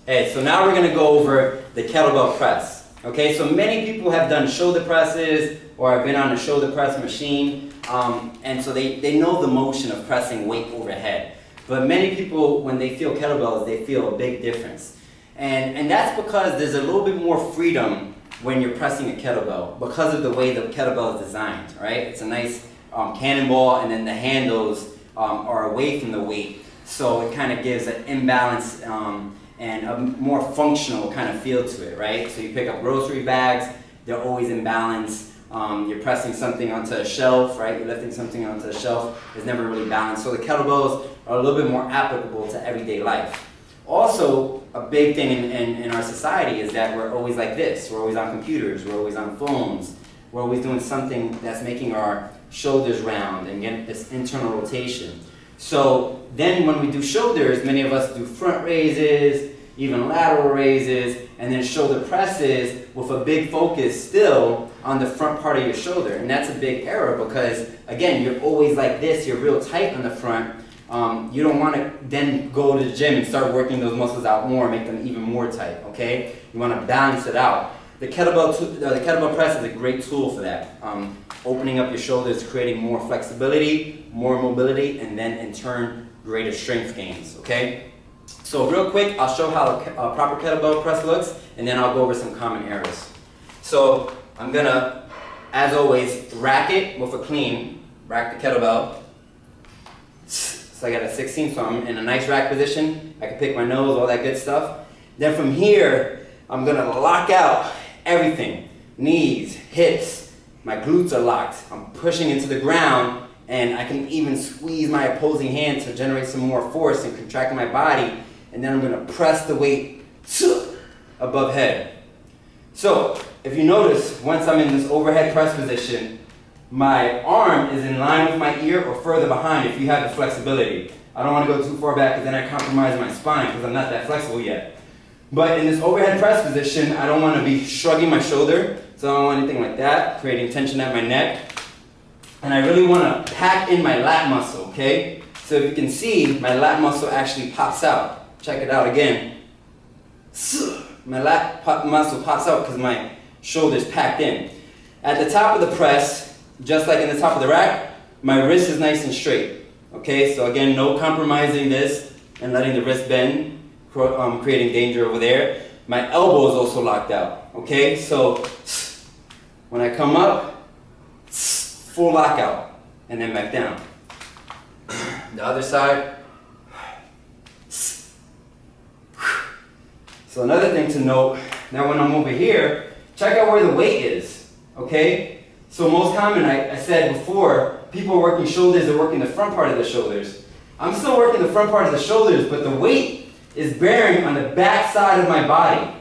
Hey, so now we're going to go over the kettlebell press. Okay, so many people have done shoulder presses or have been on a shoulder press machine, and so they know the motion of pressing weight overhead. But many people, when they feel kettlebells, they feel a big difference. And that's because there's a little bit more freedom when you're pressing a kettlebell because of the way the kettlebell is designed, right? It's a nice cannonball, and then the handles are away from the weight. So it kind of gives an imbalance and a more functional kind of feel to it, right? So you pick up grocery bags, they're always in balance. You're pressing something onto a shelf, right? You're lifting something onto a shelf. It's never really balanced. So the kettlebells are a little bit more applicable to everyday life. Also, a big thing in our society is that we're always like this. We're always on computers, we're always on phones. We're always doing something that's making our shoulders round and get this internal rotation. So then when we do shoulders, many of us do front raises, even lateral raises, and then shoulder presses with a big focus still on the front part of your shoulder. And that's a big error because, again, you're always like this, you're real tight on the front. You don't want to then go to the gym and start working those muscles out more, make them even more tight, okay? You want to balance it out. The kettlebell press is a great tool for that. Opening up your shoulders, creating more flexibility, more mobility, and then in turn, greater strength gains, okay? So real quick, I'll show how a proper kettlebell press looks, and then I'll go over some common errors. So I'm gonna, as always, rack it with a clean, rack the kettlebell. So I got a 16, so I'm in a nice rack position. I can pick my nose, all that good stuff. Then from here, I'm gonna lock out everything. Knees, hips, my glutes are locked. I'm pushing into the ground, and I can even squeeze my opposing hand to generate some more force and contract my body. And then I'm gonna press the weight above head. So if you notice, once I'm in this overhead press position, my arm is in line with my ear or further behind if you have the flexibility. I don't want to go too far back because then I compromise my spine because I'm not that flexible yet. But in this overhead press position, I don't want to be shrugging my shoulder, so I don't want anything like that, creating tension at my neck. And I really want to pack in my lat muscle, okay? So if you can see, my lat muscle actually pops out. Check it out again. My lat muscle pops out because my shoulder's packed in. At the top of the press, just like in the top of the rack, my wrist is nice and straight. Okay, so again, no compromising this and letting the wrist bend, creating danger over there. My elbow is also locked out. Okay, so when I come up, full lockout, and then back down. The other side. So another thing to note, now when I'm over here, check out where the weight is. Okay? So most common, I said before, people are working shoulders, they're working the front part of the shoulders. I'm still working the front part of the shoulders, but the weight is bearing on the back side of my body.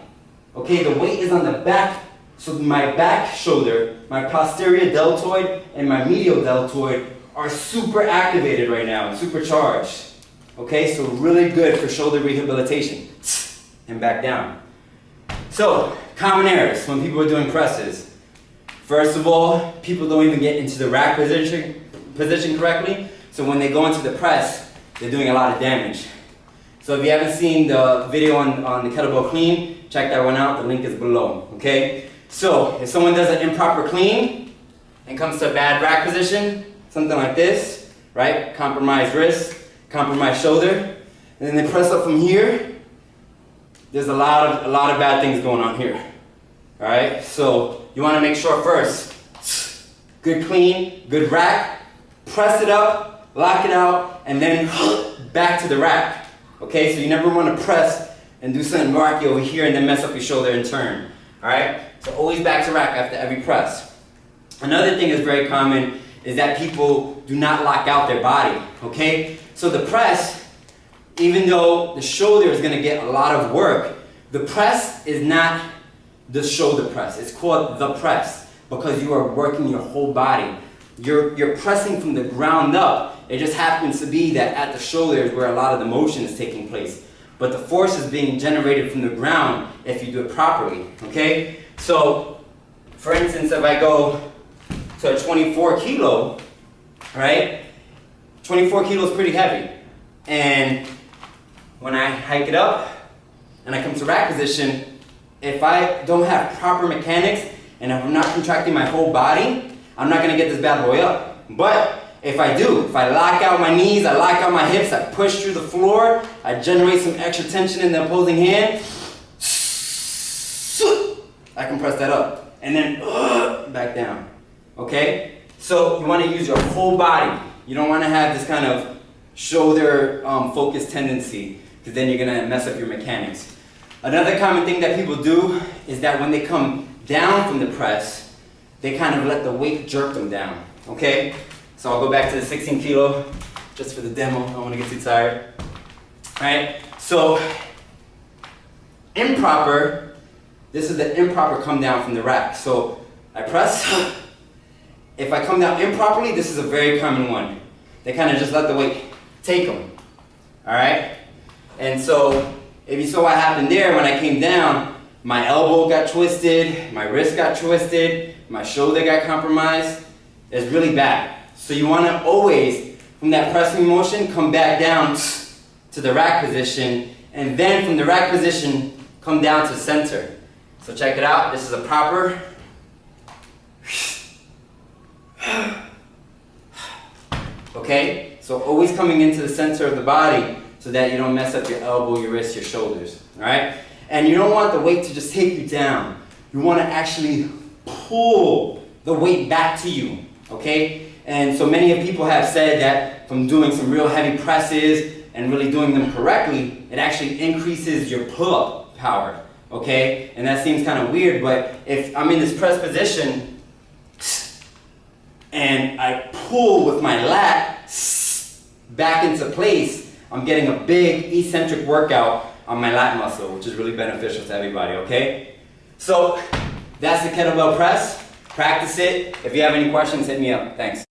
Okay, the weight is on the back, so my back shoulder, my posterior deltoid, and my medial deltoid are super activated right now, and supercharged. Okay, so really good for shoulder rehabilitation. And back down. So, common errors when people are doing presses. First of all, people don't even get into the rack position correctly. So when they go into the press, they're doing a lot of damage. So if you haven't seen the video on the kettlebell clean, check that one out. The link is below, okay? So if someone does an improper clean and comes to a bad rack position, something like this, right? Compromised wrist, compromised shoulder, and then they press up from here, there's a lot of bad things going on here. All right, so you want to make sure first, good clean, good rack, press it up, lock it out, and then back to the rack. Okay, so you never want to press and do something rocky over here and then mess up your shoulder and turn. All right, so always back to rack after every press. Another thing that's very common is that people do not lock out their body. Okay, so the press, even though the shoulder is going to get a lot of work, the press is not the shoulder press. It's called the press because you are working your whole body. You're pressing from the ground up. It just happens to be that at the shoulder is where a lot of the motion is taking place. But the force is being generated from the ground if you do it properly. Okay? So, for instance, if I go to a 24 kilo, right? 24 kilo is pretty heavy. And when I hike it up and I come to rack position, if I don't have proper mechanics and if I'm not contracting my whole body, I'm not gonna get this bad boy up. But if I do, if I lock out my knees, I lock out my hips, I push through the floor, I generate some extra tension in the opposing hand, I can press that up and then back down. Okay? So you want to use your whole body. You don't want to have this kind of shoulder focused tendency, because then you're going to mess up your mechanics. Another common thing that people do is that when they come down from the press, they kind of let the weight jerk them down. Okay? So I'll go back to the 16 kilo just for the demo. I don't want to get too tired. Alright? So improper. This is the improper come down from the rack. So I press. If I come down improperly, this is a very common one. They kind of just let the weight take them. Alright? And so, if you saw what happened there, when I came down, my elbow got twisted, my wrist got twisted, my shoulder got compromised. It's really bad. So you want to always, from that pressing motion, come back down to the rack position, and then from the rack position, come down to center. So check it out, this is a proper. Okay, so always coming into the center of the body so that you don't mess up your elbow, your wrist, your shoulders, all right? And you don't want the weight to just take you down. You want to actually pull the weight back to you, okay? And so many of people have said that from doing some real heavy presses and really doing them correctly, it actually increases your pull-up power. Okay, and that seems kind of weird, but if I'm in this press position and I pull with my lat back into place, I'm getting a big eccentric workout on my lat muscle, which is really beneficial to everybody, okay? So that's the kettlebell press. Practice it. If you have any questions, hit me up. Thanks.